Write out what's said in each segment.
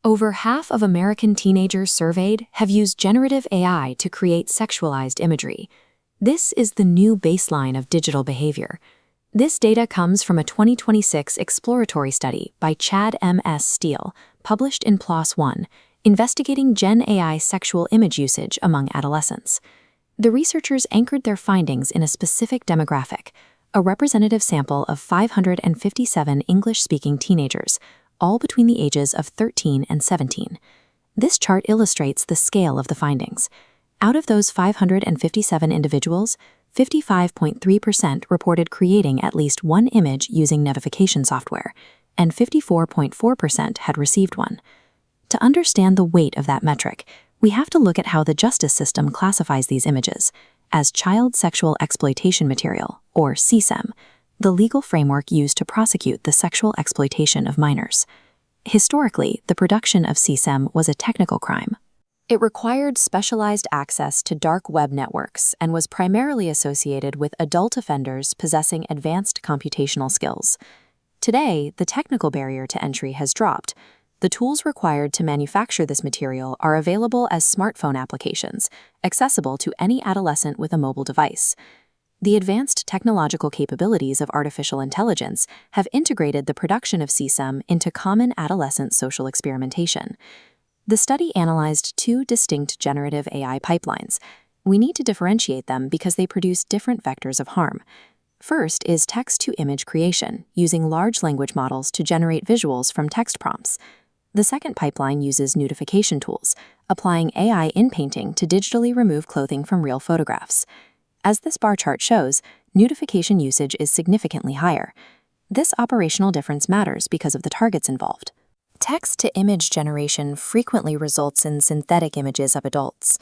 Over half of American teenagers surveyed have used generative AI to create sexualized imagery. This is the new baseline of digital behavior. This data comes from a 2026 exploratory study by Chad M.S. Steele, published in PLOS 1, investigating GenAI sexual image usage among adolescents. The researchers anchored their findings in a specific demographic, a representative sample of 557 English-speaking teenagers, all between the ages of 13 and 17. This chart illustrates the scale of the findings. Out of those 557 individuals, 55.3% reported creating at least one image using notification software, and 54.4% had received one. To understand the weight of that metric, we have to look at how the justice system classifies these images as child sexual exploitation material, or CSEM, the legal framework used to prosecute the sexual exploitation of minors. Historically, the production of CSEM was a technical crime. It required specialized access to dark web networks and was primarily associated with adult offenders possessing advanced computational skills. Today, the technical barrier to entry has dropped. The tools required to manufacture this material are available as smartphone applications, accessible to any adolescent with a mobile device. The advanced technological capabilities of artificial intelligence have integrated the production of CSEM into common adolescent social experimentation. The study analyzed two distinct generative AI pipelines. We need to differentiate them because they produce different vectors of harm. First is text-to-image creation, using large language models to generate visuals from text prompts. The second pipeline uses nudification tools, applying AI in-painting to digitally remove clothing from real photographs. As this bar chart shows, nudification usage is significantly higher. This operational difference matters because of the targets involved. Text-to-image generation frequently results in synthetic images of adults.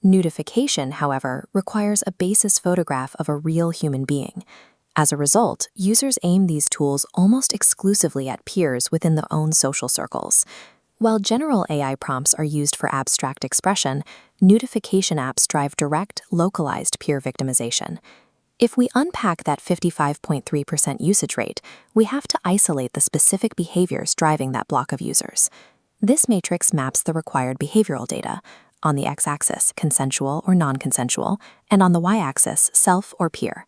Nudification, however, requires a basis photograph of a real human being. As a result, users aim these tools almost exclusively at peers within their own social circles. While general AI prompts are used for abstract expression, nudification apps drive direct, localized peer victimization. If we unpack that 55.3% usage rate, we have to isolate the specific behaviors driving that block of users. This matrix maps the required behavioral data. On the x-axis, consensual or non-consensual, and on the y-axis, self or peer.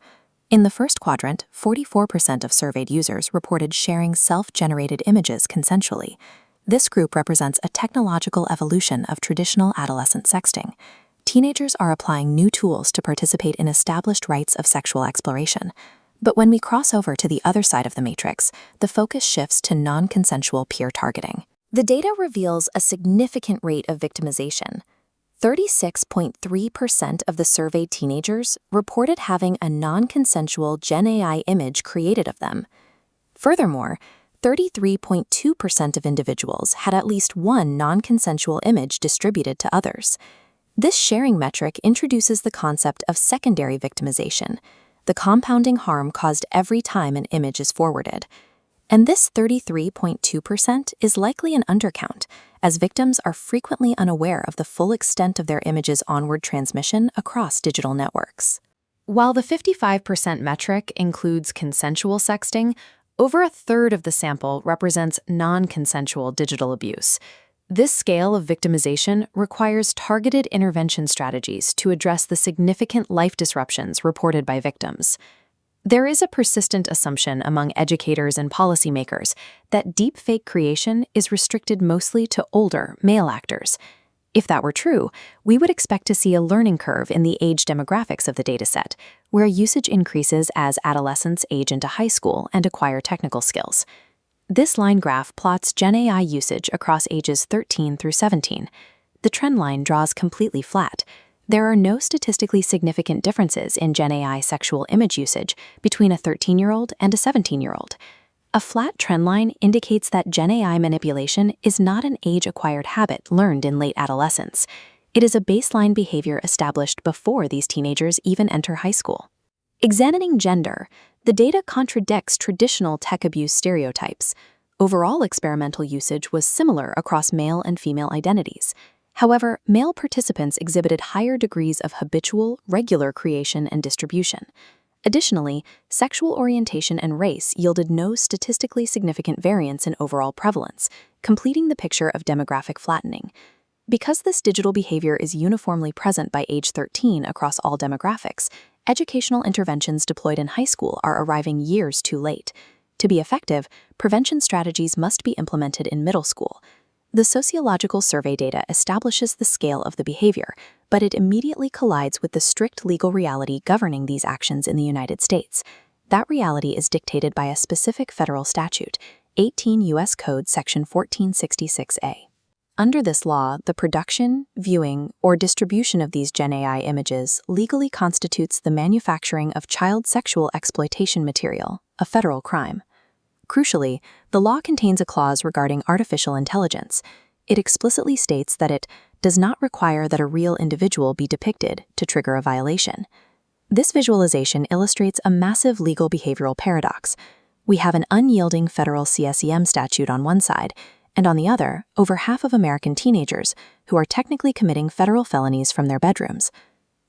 In the first quadrant, 44% of surveyed users reported sharing self-generated images consensually. This group represents a technological evolution of traditional adolescent sexting. Teenagers are applying new tools to participate in established rites of sexual exploration. But when we cross over to the other side of the matrix, the focus shifts to non-consensual peer targeting. The data reveals a significant rate of victimization. 36.3% of the surveyed teenagers reported having a non-consensual GenAI image created of them. Furthermore, 33.2% of individuals had at least one non-consensual image distributed to others. This sharing metric introduces the concept of secondary victimization, the compounding harm caused every time an image is forwarded. And this 33.2% is likely an undercount, as victims are frequently unaware of the full extent of their image's onward transmission across digital networks. While the 55% metric includes consensual sexting, over a third of the sample represents non-consensual digital abuse. This scale of victimization requires targeted intervention strategies to address the significant life disruptions reported by victims. There is a persistent assumption among educators and policymakers that deepfake creation is restricted mostly to older, male actors. If that were true, we would expect to see a learning curve in the age demographics of the dataset, where usage increases as adolescents age into high school and acquire technical skills. This line graph plots GenAI usage across ages 13 through 17. The trend line draws completely flat. There are no statistically significant differences in GenAI sexual image usage between a 13-year-old and a 17-year-old. A flat trendline indicates that GenAI manipulation is not an age-acquired habit learned in late adolescence. It is a baseline behavior established before these teenagers even enter high school. Examining gender, the data contradicts traditional tech abuse stereotypes. Overall experimental usage was similar across male and female identities. However, male participants exhibited higher degrees of habitual, regular creation and distribution. Additionally, sexual orientation and race yielded no statistically significant variance in overall prevalence, completing the picture of demographic flattening. Because this digital behavior is uniformly present by age 13 across all demographics, educational interventions deployed in high school are arriving years too late. To be effective, prevention strategies must be implemented in middle school. The sociological survey data establishes the scale of the behavior, but it immediately collides with the strict legal reality governing these actions in the United States. That reality is dictated by a specific federal statute, 18 U.S. Code Section 1466A. Under this law, the production, viewing, or distribution of these GenAI images legally constitutes the manufacturing of child sexual exploitation material, a federal crime. Crucially, the law contains a clause regarding artificial intelligence. It explicitly states that it does not require that a real individual be depicted to trigger a violation. This visualization illustrates a massive legal behavioral paradox. We have an unyielding federal CSEM statute on one side, and on the other, over half of American teenagers who are technically committing federal felonies from their bedrooms.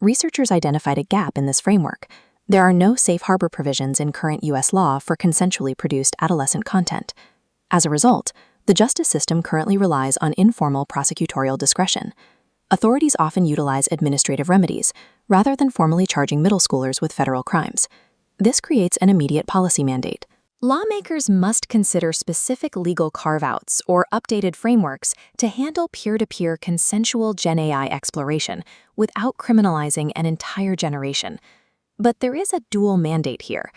Researchers identified a gap in this framework. There are no safe harbor provisions in current U.S. law for consensually produced adolescent content. As a result, the justice system currently relies on informal prosecutorial discretion. Authorities often utilize administrative remedies, rather than formally charging middle schoolers with federal crimes. This creates an immediate policy mandate. Lawmakers must consider specific legal carve-outs or updated frameworks to handle peer-to-peer consensual GenAI exploration without criminalizing an entire generation. But there is a dual mandate here.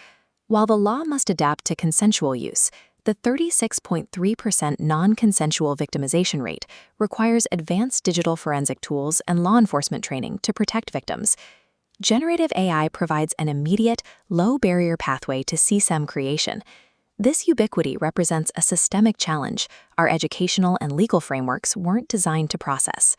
While the law must adapt to consensual use, the 36.3% non-consensual victimization rate requires advanced digital forensic tools and law enforcement training to protect victims. Generative AI provides an immediate, low-barrier pathway to CSEM creation. This ubiquity represents a systemic challenge our educational and legal frameworks weren't designed to process.